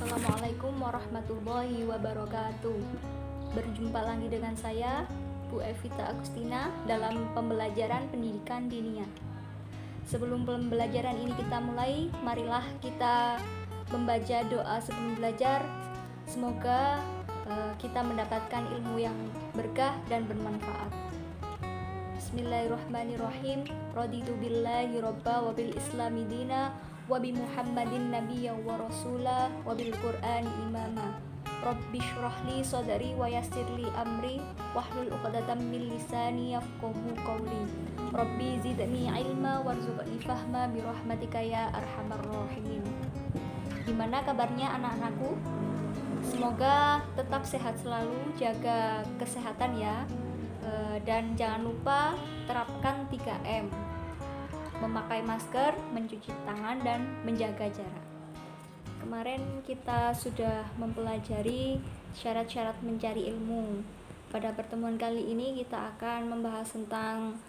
Assalamualaikum warahmatullahi wabarakatuh. Berjumpa lagi dengan saya, Bu Evita Agustina, dalam pembelajaran pendidikan diniyah. Sebelum pembelajaran ini kita mulai, marilah kita membaca doa sebelum belajar. Semoga kita mendapatkan ilmu yang berkah dan bermanfaat. Bismillahirrahmanirrahim. Raditu billahi robba wa bil islami dina wa bi Muhammadin nabiyya wa rasula wa bil Qur'ani imama. Rabbi shrahli sadri wa yassirli amri wahlul 'uqdatam min lisani yafqahu qawli. Rabbi zidni ilma warzuqni fahma bi rahmatika ya arhamar rahimin. Gimana kabarnya anak-anakku? Semoga tetap sehat selalu, jaga kesehatan ya. Dan jangan lupa terapkan 3M: memakai masker, mencuci tangan, dan menjaga jarak. Kemarin kita sudah mempelajari syarat-syarat mencari ilmu. Pada pertemuan kali ini kita akan membahas tentang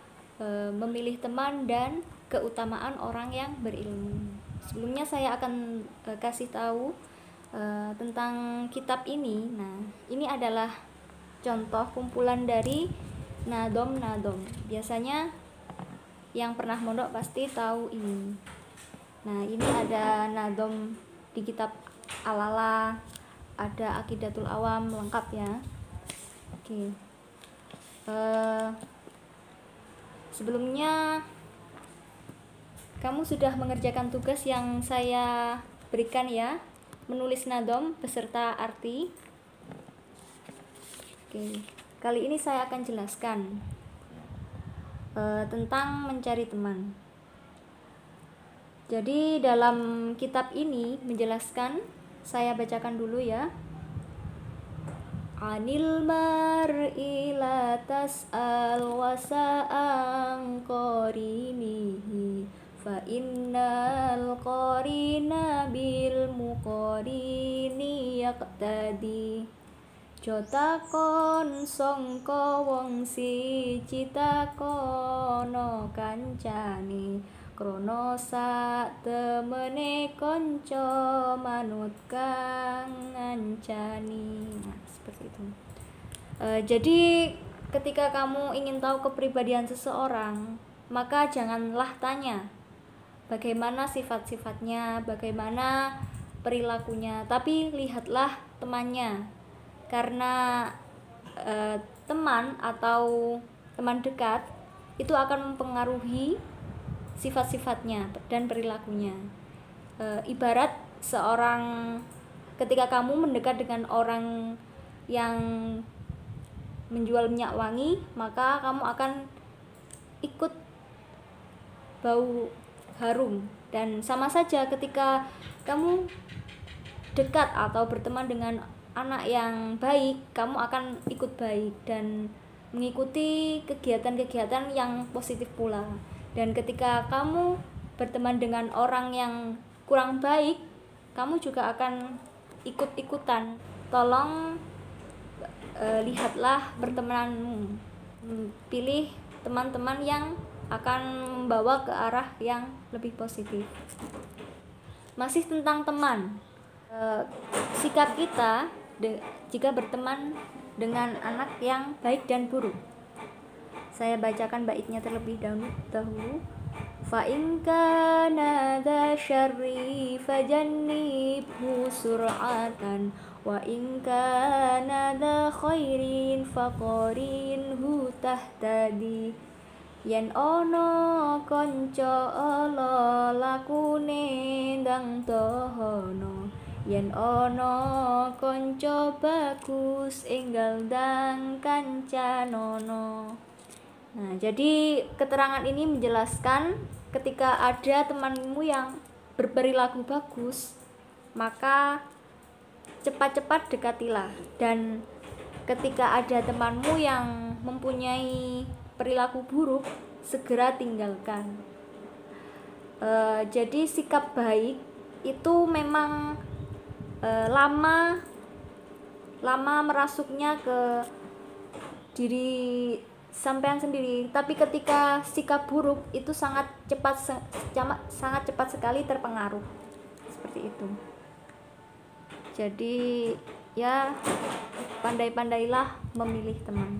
memilih teman dan keutamaan orang yang berilmu. Sebelumnya saya akan kasih tahu tentang kitab ini. Nah, ini adalah contoh kumpulan dari nadom-nadom. Biasanya yang pernah mondok pasti tahu ini. Nah, ini ada nadom di kitab Al-Ala, ada Aqidatul Awam, lengkap ya. Oke. Sebelumnya kamu sudah mengerjakan tugas yang saya berikan ya, menulis nadom beserta arti. Oke. Kali ini saya akan jelaskan tentang mencari teman. Jadi dalam kitab ini menjelaskan, saya bacakan dulu ya. Anil mar'i la tas'al wa sa'an qarinihi fa innal qarina bil muqarini yaqtadi. Jotakon songko wong siji takono kancane krono sak temene kanca manut kang ngancani. Nah, seperti itu. Jadi ketika kamu ingin tahu kepribadian seseorang, maka janganlah tanya bagaimana sifat-sifatnya, bagaimana perilakunya, tapi lihatlah temannya. Karena teman atau teman dekat itu akan mempengaruhi sifat-sifatnya dan perilakunya. Ibarat seorang, ketika kamu mendekat dengan orang yang menjual minyak wangi, maka kamu akan ikut bau harum. Dan sama saja ketika kamu dekat atau berteman dengan anak yang baik, kamu akan ikut baik dan mengikuti kegiatan-kegiatan yang positif pula. Dan ketika kamu berteman dengan orang yang kurang baik, kamu juga akan ikut-ikutan. Tolong lihatlah pertemananmu. Pilih teman-teman yang akan membawa ke arah yang lebih positif. Masih tentang teman, sikap kita jika berteman dengan anak yang baik dan buruk. Saya bacakan baitnya terlebih dahulu. Fa in kana dza syarri fajannibhu sur'atan wa in kana dza khairin faqarinhu tahtadi. Yen ana kanca ala lakune ndang tohono, yen ana kanca bagus enggal ndang kancanono. Nah, jadi keterangan ini menjelaskan ketika ada temanmu yang berperilaku bagus, maka cepat-cepat dekatilah. Dan ketika ada temanmu yang mempunyai perilaku buruk, segera tinggalkan. Jadi sikap baik itu memang lama merasuknya ke diri sampean sendiri, tapi ketika sikap buruk itu sangat cepat sekali terpengaruh. Seperti itu. Jadi ya pandai-pandailah memilih teman.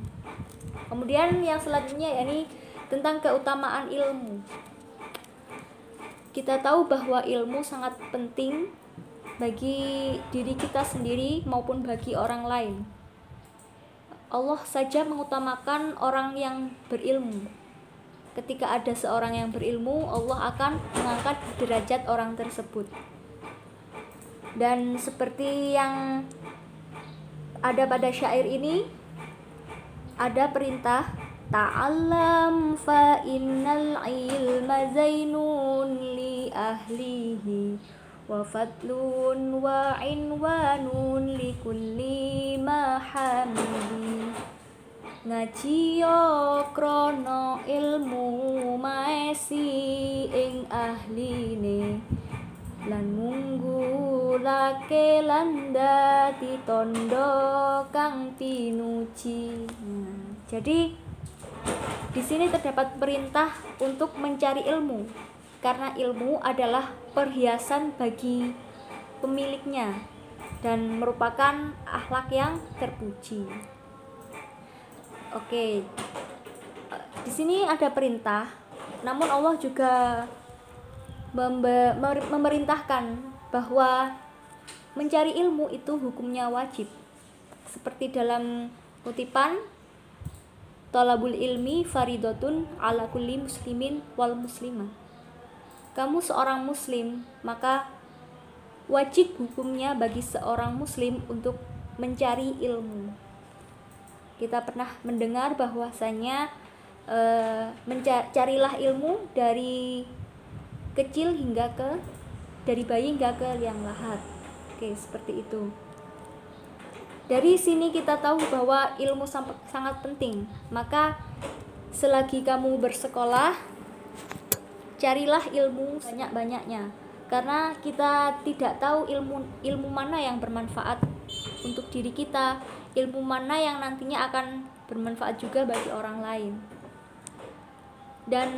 Kemudian yang selanjutnya yakni tentang keutamaan ilmu. Kita tahu bahwa ilmu sangat penting bagi diri kita sendiri maupun bagi orang lain. Allah saja mengutamakan orang yang berilmu. Ketika ada seorang yang berilmu, Allah akan mengangkat derajat orang tersebut. Dan seperti yang ada pada syair ini, ada perintah ta'allam fa innal ilma zainun li ahlihi wa fadlun wa inwanun li kulli mahamidi. Ngaji yo krono ilmu maesi ing ahline lan munggulake lan dadi tondo kang pinuji. Jadi di sini terdapat perintah untuk mencari ilmu, karena ilmu adalah perhiasan bagi pemiliknya dan merupakan akhlak yang terpuji. Oke, di sini ada perintah, namun Allah juga memerintahkan bahwa mencari ilmu itu hukumnya wajib, seperti dalam kutipan Thalabul ilmi faridotun ala kulli muslimin wal muslimah. Kamu seorang muslim, maka wajib hukumnya bagi seorang muslim untuk mencari ilmu. Kita pernah mendengar bahwasanya carilah ilmu dari kecil hingga dari bayi hingga ke liang lahat. Oke, seperti itu. Dari sini kita tahu bahwa ilmu sangat penting. Maka selagi kamu bersekolah, carilah ilmu banyak-banyaknya. Karena kita tidak tahu ilmu mana yang bermanfaat untuk diri kita, ilmu mana yang nantinya akan bermanfaat juga bagi orang lain. Dan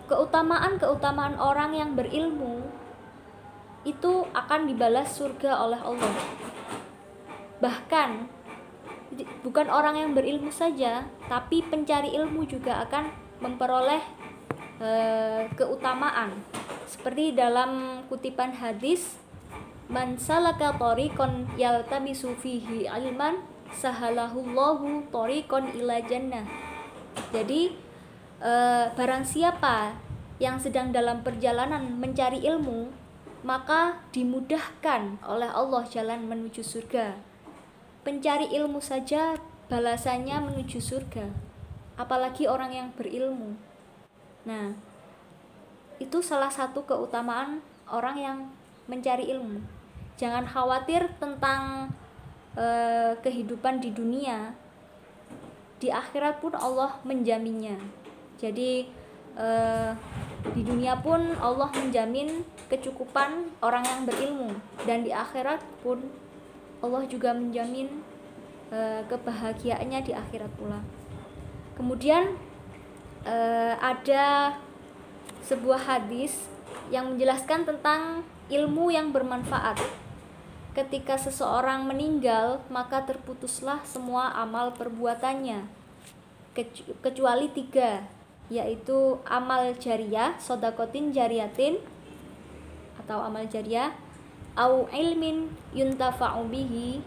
keutamaan orang yang berilmu itu akan dibalas surga oleh Allah. Bahkan bukan orang yang berilmu saja, tapi pencari ilmu juga akan memperoleh keutamaan. Seperti dalam kutipan hadis, man salaka tariqan yaltamisu fihi ilman sahalahullahu tariqan ila jannah. Jadi barang siapa yang sedang dalam perjalanan mencari ilmu, maka dimudahkan oleh Allah jalan menuju surga. Pencari ilmu saja balasannya menuju surga, apalagi orang yang berilmu. Nah, itu salah satu keutamaan orang yang mencari ilmu. Jangan khawatir tentang kehidupan di dunia, di akhirat pun Allah menjaminnya. Jadi di dunia pun Allah menjamin kecukupan orang yang berilmu, dan di akhirat pun Allah juga menjamin kebahagiaannya di akhirat pula. Kemudian ada sebuah hadis yang menjelaskan tentang ilmu yang bermanfaat. Ketika seseorang meninggal, maka terputuslah semua amal perbuatannya kecuali 3, yaitu amal jariyah, sodakotin jariyatin atau amal jariyah, au ilmin yuntafa'u bihi,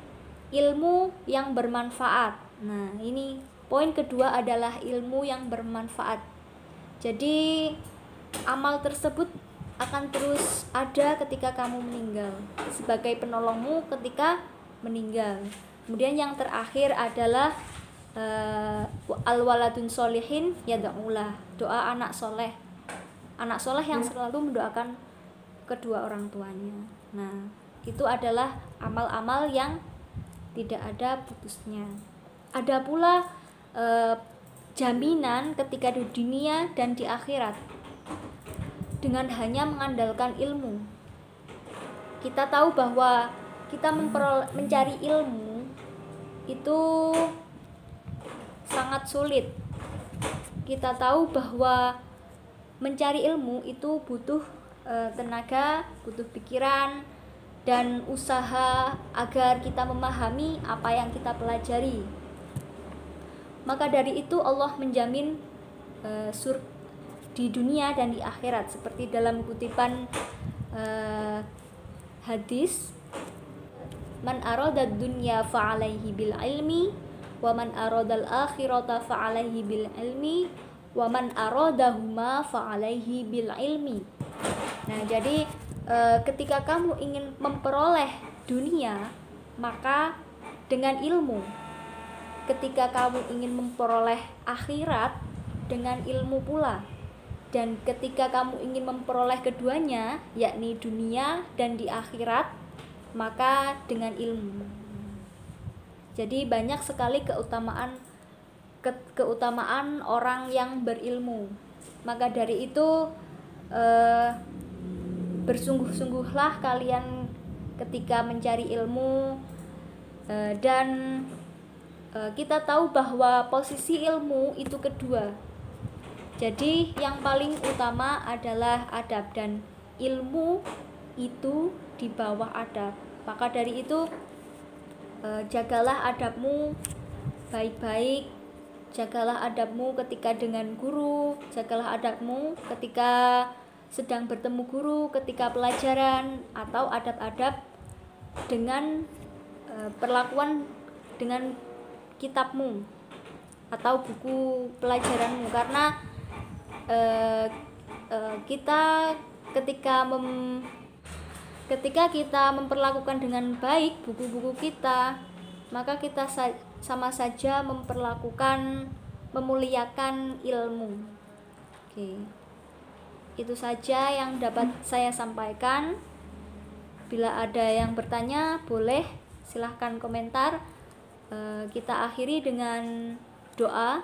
ilmu yang bermanfaat. Nah, ini poin kedua adalah ilmu yang bermanfaat. Jadi amal tersebut akan terus ada ketika kamu meninggal, sebagai penolongmu ketika meninggal. Kemudian yang terakhir adalah al-waladun solihin yad'ulah, doa anak soleh yang selalu mendoakan kedua orang tuanya. Nah, itu adalah amal-amal yang tidak ada putusnya. Ada pula jaminan ketika di dunia dan di akhirat dengan hanya mengandalkan ilmu. Kita tahu bahwa kita mencari ilmu itu sangat sulit. Kita tahu bahwa mencari ilmu itu butuh tenaga, butuh pikiran, dan usaha agar kita memahami apa yang kita pelajari. Maka dari itu Allah menjamin surga di dunia dan di akhirat, seperti dalam kutipan hadis, man aradad dunya fa'alaihi bil ilmi wa man aradal akhirata fa'alaihi bil ilmi wa man aradahuma fa'alaihi bil ilmi. Nah, jadi ketika kamu ingin memperoleh dunia, maka dengan ilmu. Ketika kamu ingin memperoleh akhirat, dengan ilmu pula. Dan ketika kamu ingin memperoleh keduanya, yakni dunia dan di akhirat, maka dengan ilmu. Jadi banyak sekali keutamaan orang yang berilmu. Maka dari itu bersungguh-sungguhlah kalian ketika mencari ilmu, dan kita tahu bahwa posisi ilmu itu kedua. Jadi yang paling utama adalah adab, dan ilmu itu di bawah adab. Maka dari itu jagalah adabmu baik-baik, jagalah adabmu ketika dengan guru, jagalah adabmu ketika sedang bertemu guru, ketika pelajaran, atau adab-adab dengan perlakuan dengan kitabmu atau buku pelajaranmu. Karena kita ketika kita memperlakukan dengan baik buku-buku kita, maka kita sama saja memuliakan ilmu. Oke. Itu saja yang dapat saya sampaikan. Bila ada yang bertanya, boleh silahkan komentar. Kita akhiri dengan doa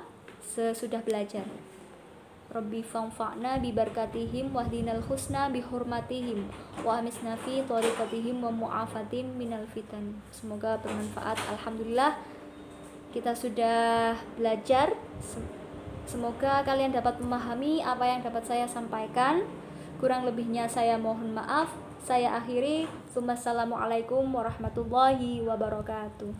sesudah belajar. Rabbi fanfa'na bi barakatihim wahdinal husna bi hurmatihim wa amisna fi thariqatihim wa mu'afatin minal fitan. Semoga bermanfaat. Alhamdulillah kita sudah belajar. Semoga kalian dapat memahami apa yang dapat saya sampaikan. Kurang lebihnya saya mohon maaf. Saya akhiri. Wassalamualaikum warahmatullahi wabarakatuh.